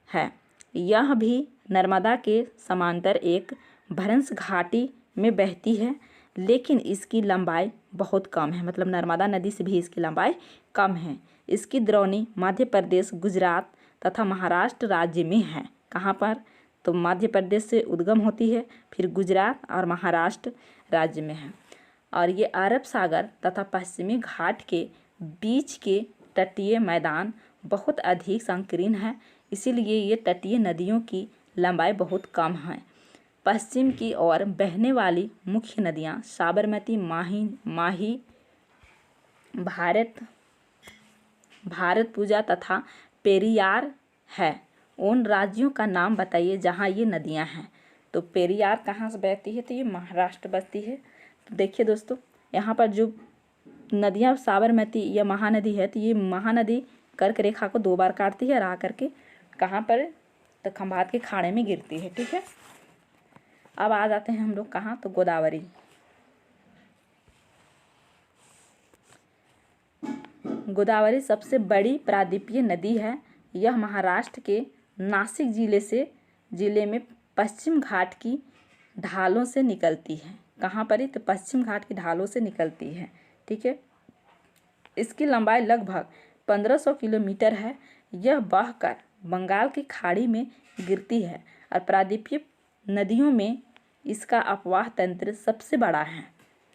[SPEAKER 1] है। यह भी नर्मदा के समांतर एक भ्रंश घाटी में बहती है, लेकिन इसकी लंबाई बहुत कम है। मतलब नर्मदा नदी से भी इसकी लंबाई कम है। इसकी द्रोणी मध्य प्रदेश, गुजरात तथा महाराष्ट्र राज्य में है। कहाँ पर? तो मध्य प्रदेश से उद्गम होती है, फिर गुजरात और महाराष्ट्र राज्य में है। और ये अरब सागर तथा पश्चिमी घाट के बीच के तटीय मैदान बहुत अधिक संकीर्ण है, इसीलिए ये तटीय नदियों की लंबाई बहुत कम है। पश्चिम की ओर बहने वाली मुख्य नदियाँ साबरमती, माही, भारतपुजा तथा पेरियार है। उन राज्यों का नाम बताइए जहाँ ये नदियाँ हैं। तो पेरियार कहाँ से बहती है? तो ये महाराष्ट्र बसती है। तो देखिए दोस्तों, यहाँ पर जो नदियाँ साबरमती या महानदी है, तो ये महानदी कर्क रेखा को 2 बार काटती है और आ करके कहाँ पर? तो खंभात के खाड़े में गिरती है। ठीक है। अब आ जाते हैं हम लोग कहाँ? तो गोदावरी। गोदावरी सबसे बड़ी प्रायद्वीपीय नदी है। यह महाराष्ट्र के नासिक जिले में पश्चिम घाट की ढालों से निकलती है। कहाँ पर? तो पश्चिम घाट की ढालों से निकलती है। ठीक है। इसकी लंबाई लगभग 1500 किलोमीटर है। यह बहकर बंगाल की खाड़ी में गिरती है और प्रायद्वीपीय नदियों में इसका अपवाह तंत्र सबसे बड़ा है।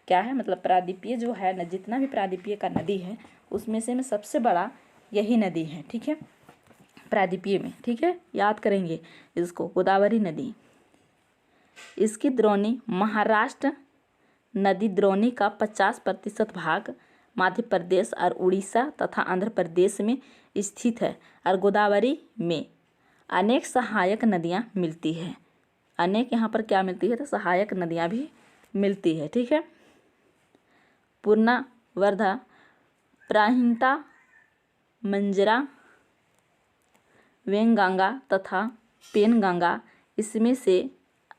[SPEAKER 1] क्या है? मतलब प्रायद्वीपीय जो है न, जितना भी प्रायद्वीपीय का नदी है उसमें से में सबसे बड़ा यही नदी है। ठीक है, प्रायद्वीपीय में। ठीक है, याद करेंगे इसको, गोदावरी नदी। इसकी द्रोणी महाराष्ट्र नदी द्रोणी का 50% भाग मध्य प्रदेश और उड़ीसा तथा आंध्र प्रदेश में स्थित है और गोदावरी में अनेक सहायक नदियाँ मिलती हैं। अनेक यहाँ पर क्या मिलती है? तो सहायक नदियाँ भी मिलती है। ठीक है। पूर्णा, वर्धा, प्राहिंता, मंजरा, वेंगंगा तथा पेनगंगा, इसमें से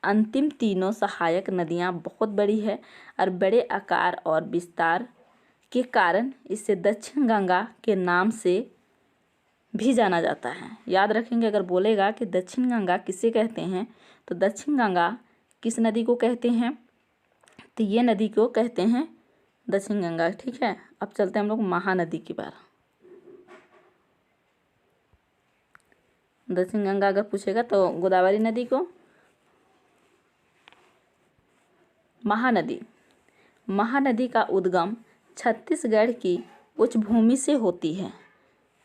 [SPEAKER 1] अंतिम तीनों सहायक नदियाँ बहुत बड़ी है और बड़े आकार और विस्तार के कारण इसे दक्षिण गंगा के नाम से भी जाना जाता है। याद रखेंगे, अगर बोलेगा कि दक्षिण गंगा किसे कहते हैं, तो दक्षिण गंगा किस नदी को कहते हैं? तो ये नदी को कहते हैं दक्षिण गंगा। ठीक है। अब चलते हैं हम लोग महानदी की बार। दक्षिण गंगा अगर पूछेगा तो गोदावरी नदी को। महानदी का उद्गम छत्तीसगढ़ की उच्चभूमि से होती है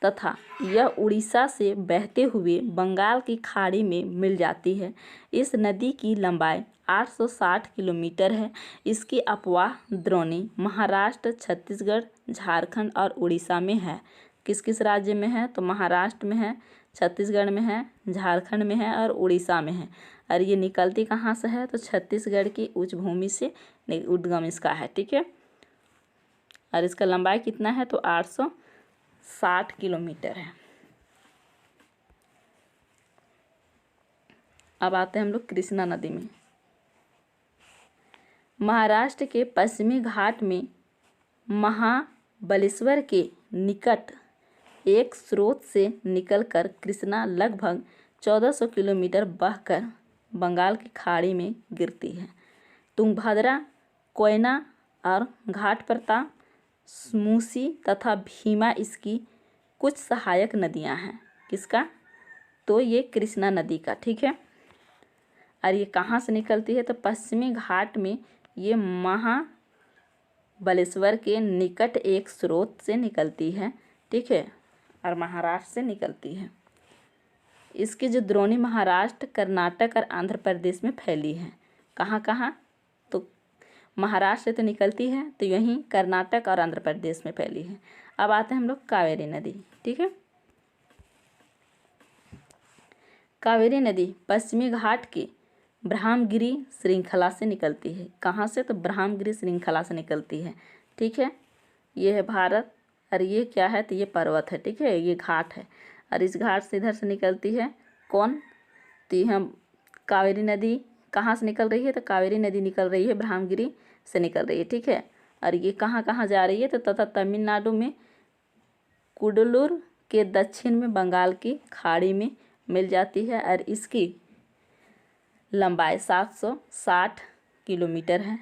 [SPEAKER 1] तथा यह उड़ीसा से बहते हुए बंगाल की खाड़ी में मिल जाती है। इस नदी की लंबाई 860 किलोमीटर है। इसकी अपवाह द्रोणी महाराष्ट्र, छत्तीसगढ़, झारखंड और उड़ीसा में है। किस किस राज्य में है? तो महाराष्ट्र में है, छत्तीसगढ़ में है, झारखंड में है और उड़ीसा में है। और ये निकलती कहाँ से है? तो छत्तीसगढ़ की उच्चभूमि से उद्गम इसका है। ठीक है। और इसका लंबाई कितना है? तो 860 किलोमीटर है। अब आते हैं हम लोग कृष्णा नदी में। महाराष्ट्र के पश्चिमी घाट में महाबलेश्वर के निकट एक स्रोत से निकलकर कृष्णा लगभग 1400 किलोमीटर बहकर बंगाल की खाड़ी में गिरती है। तुंगभद्रा, कोयना और घाट प्रताप, मूसी तथा भीमा इसकी कुछ सहायक नदियां हैं। किसका? तो ये कृष्णा नदी का। ठीक है। और ये कहाँ से निकलती है? तो पश्चिमी घाट में ये महाबलेश्वर के निकट एक स्रोत से निकलती है। ठीक है। और महाराष्ट्र से निकलती है। इसकी जो द्रोणी महाराष्ट्र, कर्नाटक और आंध्र प्रदेश में फैली है। कहाँ कहाँ? तो महाराष्ट्र से तो निकलती है, तो यहीं कर्नाटक और आंध्र प्रदेश में फैली है। अब आते हैं हम लोग कावेरी नदी। ठीक है। कावेरी नदी पश्चिमी घाट की ब्रह्मगिरी श्रृंखला से निकलती है। कहाँ से? तो ब्रह्मगिरी श्रृंखला से निकलती है। ठीक है। ये है भारत और ये क्या है? तो ये पर्वत है। ठीक है। ये घाट है और इस घाट से इधर से निकलती है कौन? तो यह कावेरी नदी कहाँ से निकल रही है? तो कावेरी नदी निकल रही है ब्रह्मगिरी से निकल रही है। ठीक है। और ये कहाँ कहाँ जा रही है? तो तथा तमिलनाडु में कुडलूर के दक्षिण में बंगाल की खाड़ी में मिल जाती है और इसकी लंबाई 760 किलोमीटर है।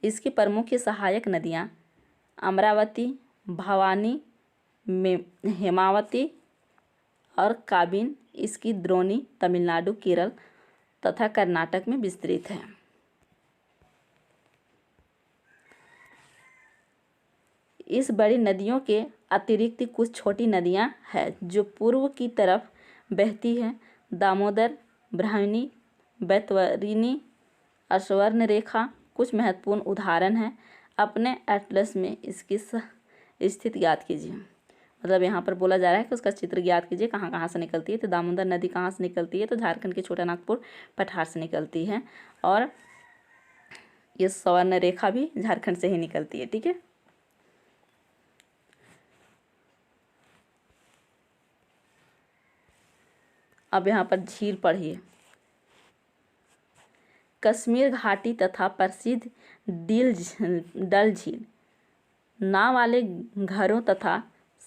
[SPEAKER 1] इसकी प्रमुख सहायक नदियाँ अमरावती, भवानी, हेमावती और काबिन इसकी द्रोणी तमिलनाडु, केरल तथा कर्नाटक में विस्तृत है। इस बड़ी नदियों के अतिरिक्त कुछ छोटी नदियां हैं जो पूर्व की तरफ बहती हैं। दामोदर, ब्राह्मणी, बैतरणी और स्वर्णरेखा कुछ महत्वपूर्ण उदाहरण हैं। अपने एटलस में इसकी स्थिति ज्ञात कीजिए। मतलब यहाँ पर बोला जा रहा है कि उसका चित्र ज्ञात कीजिए, कहाँ कहाँ से निकलती है। तो दामोदर नदी कहाँ से निकलती है? तो झारखंड के छोटा नागपुर पठार से निकलती है और ये स्वर्णरेखा भी झारखंड से ही निकलती है। ठीक है। अब यहाँ पर झील पढ़िए। कश्मीर घाटी तथा प्रसिद्ध डल झील नाव वाले घरों तथा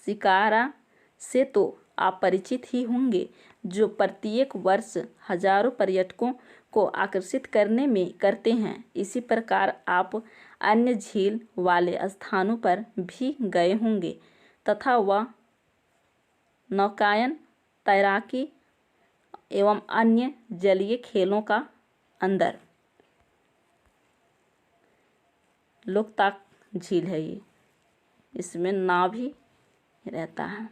[SPEAKER 1] शिकारा से तो आप परिचित ही होंगे, जो प्रत्येक वर्ष हजारों पर्यटकों को आकर्षित करते हैं। इसी प्रकार आप अन्य झील वाले स्थानों पर भी गए होंगे तथा वह नौकायन, तैराकी एवं अन्य जलीय खेलों का अंदर लोकताक झील है। ये इसमें नाव भी रहता है।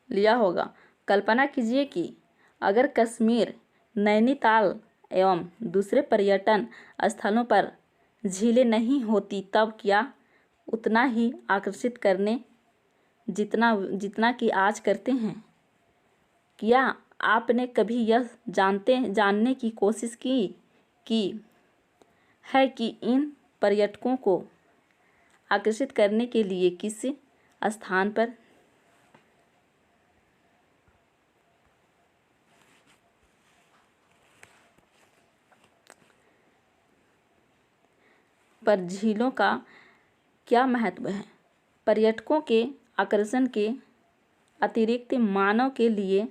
[SPEAKER 1] लिया होगा। कल्पना कीजिए कि अगर कश्मीर, नैनीताल एवं दूसरे पर्यटन स्थलों पर झीलें नहीं होती, तब क्या उतना ही आकर्षित करने जितना कि आज करते हैं? क्या आपने कभी यह जानने की कोशिश की है कि इन पर्यटकों को आकर्षित करने के लिए किस स्थान पर झीलों का क्या महत्व है? पर्यटकों के आकर्षण के अतिरिक्त मानव के लिए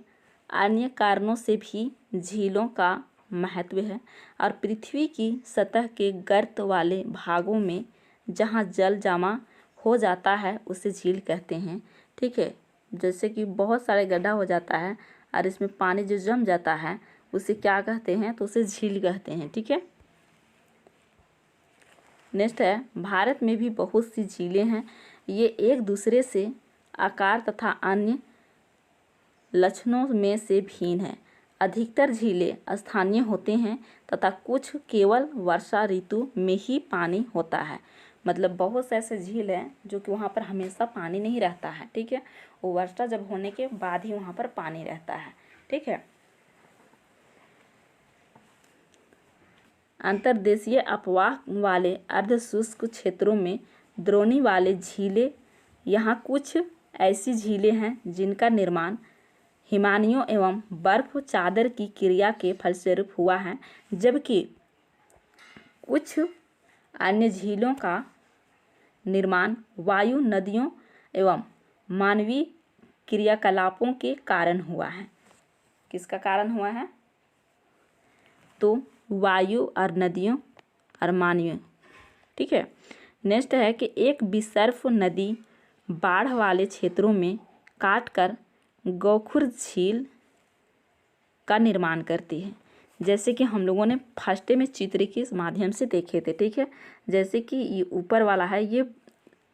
[SPEAKER 1] अन्य कारणों से भी झीलों का महत्व है और पृथ्वी की सतह के गर्त वाले भागों में जहाँ जल जमा हो जाता है उसे झील कहते हैं। ठीक है। जैसे कि बहुत सारे गड्ढा हो जाता है और इसमें पानी जो जम जाता है उसे क्या कहते हैं? तो उसे झील कहते हैं। ठीक है। नेक्स्ट है, भारत में भी बहुत सी झीलें हैं। ये एक दूसरे से आकार तथा अन्य लक्षणों में से भिन्न है। अधिकतर झीलें स्थानीय होते हैं तथा कुछ केवल वर्षा ऋतु में ही पानी होता है। मतलब बहुत से ऐसे झील हैं जो कि वहाँ पर हमेशा पानी नहीं रहता है। ठीक है। वो वर्षा जब होने के बाद ही वहाँ पर पानी रहता है। ठीक है। अंतर्देशीय अपवाह वाले अर्धशुष्क क्षेत्रों में द्रोणी वाले झीलें, यहाँ कुछ ऐसी झीलें हैं जिनका निर्माण हिमानियों एवं बर्फ चादर की क्रिया के फलस्वरूप हुआ है, जबकि कुछ अन्य झीलों का निर्माण वायु, नदियों एवं मानवीय क्रियाकलापों के कारण हुआ है। किसका कारण हुआ है? तो वायु और नदियों और मानवीय। ठीक है। नेक्स्ट है कि एक विसर्प नदी बाढ़ वाले क्षेत्रों में काटकर गोखुर झील का निर्माण करती है। जैसे कि हम लोगों ने फर्स्ट में चित्र के माध्यम से देखे थे। ठीक है। जैसे कि ये ऊपर वाला है, ये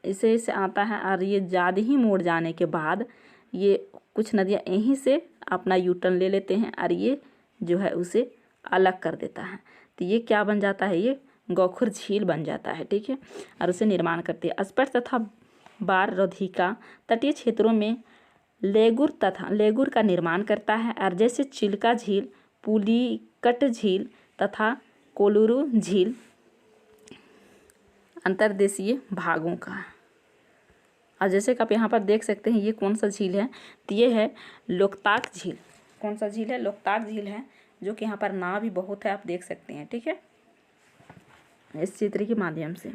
[SPEAKER 1] इसे आता है और ये ज़्यादा ही मोड़ जाने के बाद ये कुछ नदियाँ यहीं से अपना यूटर्न ले लेते हैं और ये जो है उसे अलग कर देता है। तो ये क्या बन जाता है? ये गोखुर झील बन जाता है। ठीक है। और उसे निर्माण करती है। स्पर्श तथा बाररोधिका तटीय क्षेत्रों में लेगुर का निर्माण करता है। और जैसे चिल्का झील, पुलिकट झील तथा कोलुरु झील अंतर्देशीय भागों का। और जैसे कि आप यहाँ पर देख सकते हैं, ये कौन सा झील है? तो ये है लोकताक झील। कौन सा झील है? लोकताक झील है, जो कि यहाँ पर नाव भी बहुत है, आप देख सकते हैं। ठीक है। इस चित्र के माध्यम से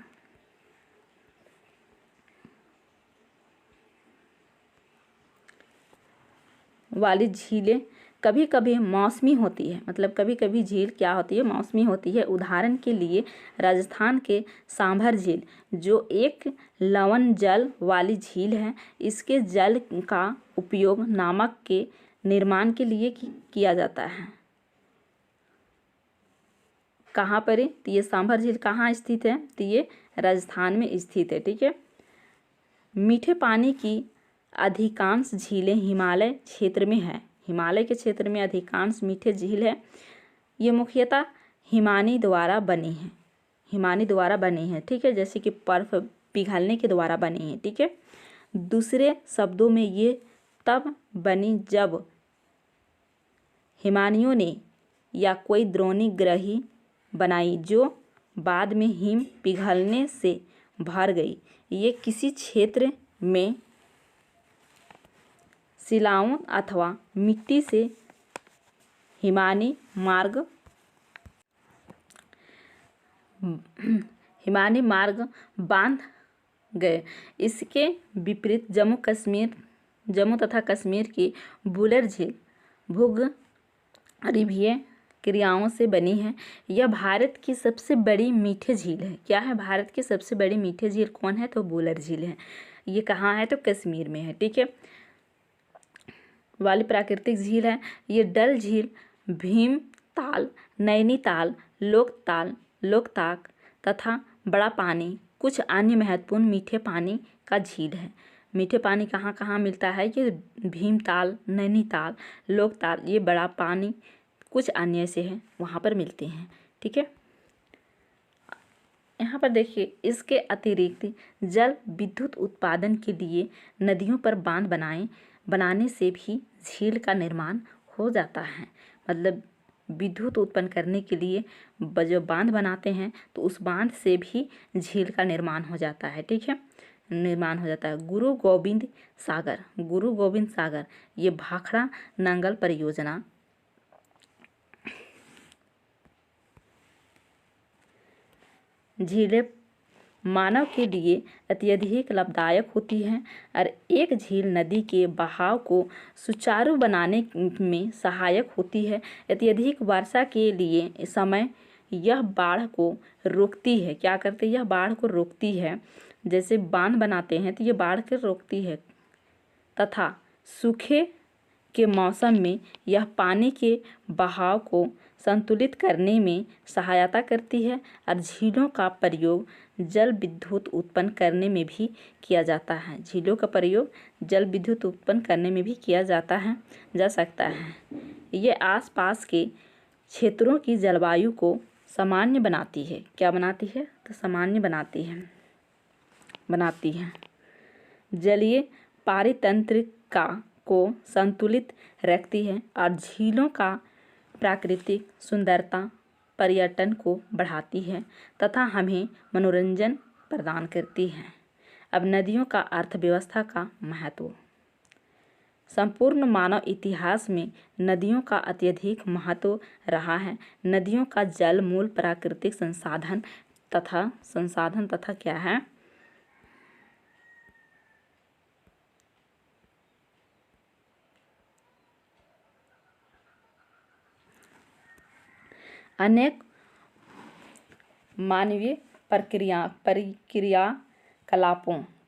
[SPEAKER 1] वाली झीलें कभी कभी मौसमी होती है। मतलब कभी कभी झील क्या होती है? मौसमी होती है। उदाहरण के लिए राजस्थान के सांभर झील, जो एक लवण जल वाली झील है, इसके जल का उपयोग नमक के निर्माण के लिए किया जाता है। कहाँ पर है? तो ये सांभर झील कहाँ स्थित है? तो ये राजस्थान में स्थित है। ठीक है। मीठे पानी की अधिकांश झीलें हिमालय क्षेत्र में है। हिमालय के क्षेत्र में अधिकांश मीठे झील है। ये मुख्यतः हिमानी द्वारा बनी है। हिमानी द्वारा बनी है। ठीक है। जैसे कि बर्फ पिघलने के द्वारा बनी है। ठीक है। दूसरे शब्दों में ये तब बनी जब हिमानियों ने या कोई द्रोणीग्रही बनाई, जो बाद में हिम पिघलने से भर गई। ये किसी क्षेत्र में शिलाओं अथवा मिट्टी से हिमानी मार्ग बांध गए। इसके विपरीत जम्मू तथा कश्मीर की बुलर झील भूगर्भीय क्रियाओं से बनी है। यह भारत की सबसे बड़ी मीठे झील है। क्या है? भारत की सबसे बड़ी मीठे झील कौन है? तो बुलर झील है। ये कहाँ है? तो कश्मीर में है। ठीक है। वाली प्राकृतिक झील है। ये डल झील, भीमताल, नैनीताल, लोकताक तथा बड़ा पानी कुछ अन्य महत्वपूर्ण मीठे पानी का झील है। मीठे पानी कहाँ कहाँ मिलता है? ये भीमताल, नैनीताल, लोकताल, ये बड़ा पानी कुछ अन्य से है, वहाँ पर मिलते हैं। ठीक है। यहाँ पर देखिए, इसके अतिरिक्त जल विद्युत उत्पादन के लिए नदियों पर बांध बनाने से भी झील का निर्माण हो जाता है। मतलब विद्युत उत्पन्न करने के लिए जो बांध बनाते हैं, तो उस बांध से भी झील का निर्माण हो जाता है। ठीक है। निर्माण हो जाता है। गुरु गोविंद सागर ये भाखड़ा नंगल परियोजना झीलें मानव के लिए अत्यधिक लाभदायक होती हैं और एक झील नदी के बहाव को सुचारू बनाने में सहायक होती है। अत्यधिक वर्षा के लिए समय यह बाढ़ को रोकती है। क्या करती है? यह बाढ़ को रोकती है। जैसे बांध बनाते हैं तो ये बाढ़ को रोकती है, तथा सूखे के मौसम में यह पानी के बहाव को संतुलित करने में सहायता करती है। और झीलों का प्रयोग जल विद्युत उत्पन्न करने में भी किया जाता है। झीलों का प्रयोग जल विद्युत उत्पन्न करने में भी किया जा सकता है। ये आसपास के क्षेत्रों की जलवायु को सामान्य बनाती है। क्या बनाती है? तो सामान्य बनाती है। जलीय पारितंत्रिका को संतुलित रखती है और झीलों का प्राकृतिक सुंदरता पर्यटन को बढ़ाती है तथा हमें मनोरंजन प्रदान करती है। अब नदियों का अर्थव्यवस्था का महत्व। संपूर्ण मानव इतिहास में नदियों का अत्यधिक महत्व रहा है। नदियों का जल मूल प्राकृतिक संसाधन तथा क्या है? अनेक मानवीय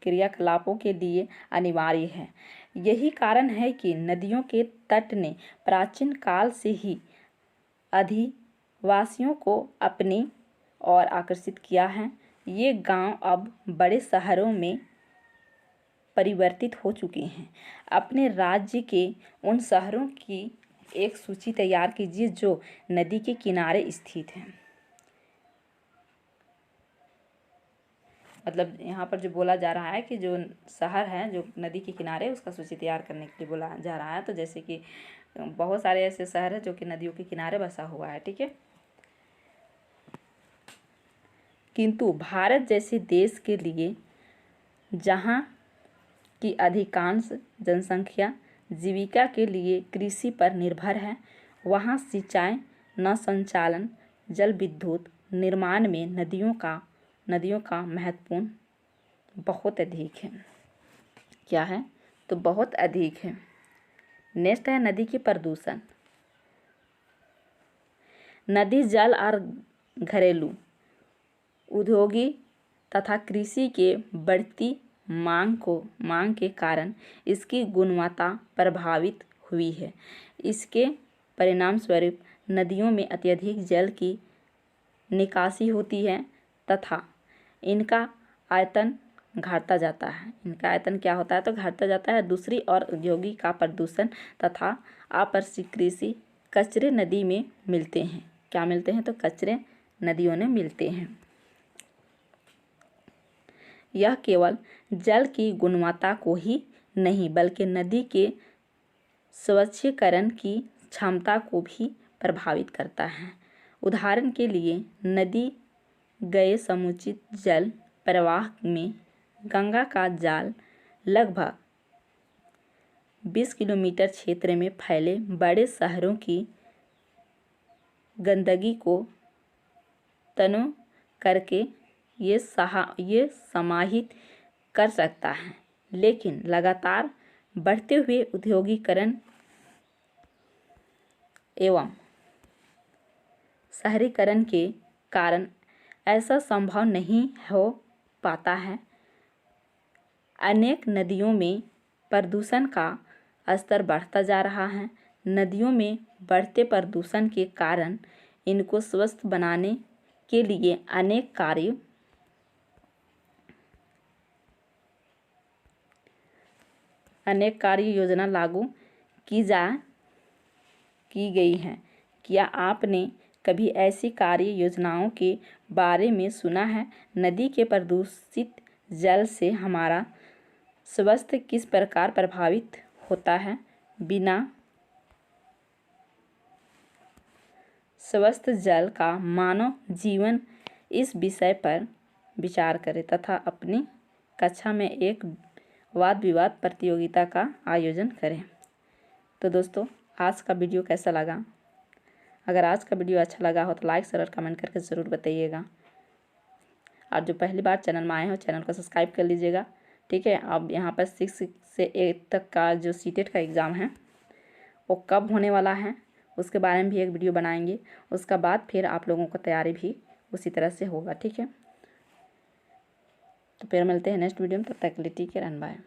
[SPEAKER 1] क्रियाकलापों के लिए अनिवार्य है। यही कारण है कि नदियों के तट ने प्राचीन काल से ही अधिवासियों को अपनी ओर आकर्षित किया है। ये गांव अब बड़े शहरों में परिवर्तित हो चुके हैं। अपने राज्य के उन शहरों की एक सूची तैयार कीजिए जो नदी के किनारे स्थित हैं। मतलब यहाँ पर जो बोला जा रहा है कि जो शहर है जो नदी के किनारे, उसका सूची तैयार करने के लिए बोला जा रहा है। तो जैसे कि बहुत सारे ऐसे शहर हैं जो कि नदियों के किनारे बसा हुआ है, ठीक है। किंतु भारत जैसे देश के लिए, जहाँ की अधिकांश जनसंख्या जीविका के लिए कृषि पर निर्भर है, वहाँ सिंचाई, नौ संचालन, जल विद्युत निर्माण में नदियों का महत्वपूर्ण बहुत अधिक है। क्या है? तो बहुत अधिक है। नेक्स्ट है नदी के प्रदूषण। नदी जल और घरेलू औद्योगिक तथा कृषि के बढ़ती मांग के कारण इसकी गुणवत्ता प्रभावित हुई है। इसके परिणामस्वरूप नदियों में अत्यधिक जल की निकासी होती है तथा इनका आयतन घटता जाता है। इनका आयतन क्या होता है? तो घटता जाता है। दूसरी ओर औद्योगिक का प्रदूषण तथा अप्रसृत कचरे नदी में मिलते हैं। क्या मिलते हैं? तो कचरे नदियों में मिलते हैं। यह केवल जल की गुणवत्ता को ही नहीं बल्कि नदी के स्वच्छीकरण की क्षमता को भी प्रभावित करता है। उदाहरण के लिए नदी गए समुचित जल प्रवाह में गंगा का जाल लगभग 20 किलोमीटर क्षेत्र में फैले बड़े शहरों की गंदगी को तनु करके ये समाहित कर सकता है। लेकिन लगातार बढ़ते हुए औद्योगिकरण एवं शहरीकरण के कारण ऐसा संभव नहीं हो पाता है। अनेक नदियों में प्रदूषण का स्तर बढ़ता जा रहा है। नदियों में बढ़ते प्रदूषण के कारण इनको स्वस्थ बनाने के लिए अनेक कार्य योजना लागू की गई है। क्या आपने कभी ऐसी कार्य योजनाओं के बारे में सुना है? नदी के प्रदूषित जल से हमारा स्वास्थ्य किस प्रकार प्रभावित होता है? बिना स्वस्थ जल का मानव जीवन, इस विषय पर विचार करें तथा अपनी कक्षा में एक वाद विवाद प्रतियोगिता का आयोजन करें। तो दोस्तों, आज का वीडियो कैसा लगा? अगर आज का वीडियो अच्छा लगा हो तो लाइक, शेयर और कमेंट करके ज़रूर बताइएगा। और जो पहली बार चैनल में आए हो, चैनल को सब्सक्राइब कर लीजिएगा, ठीक है। अब यहाँ पर 6 से 8 तक का जो सीटेट का एग्ज़ाम है वो कब होने वाला है उसके बारे में भी एक वीडियो बनाएंगे। उसका बाद फिर आप लोगों को तैयारी भी उसी तरह से होगा, ठीक है। तो फिर मिलते हैं नेक्स्ट वीडियो में। तब तक के लिए टेक केयर एंड बाय।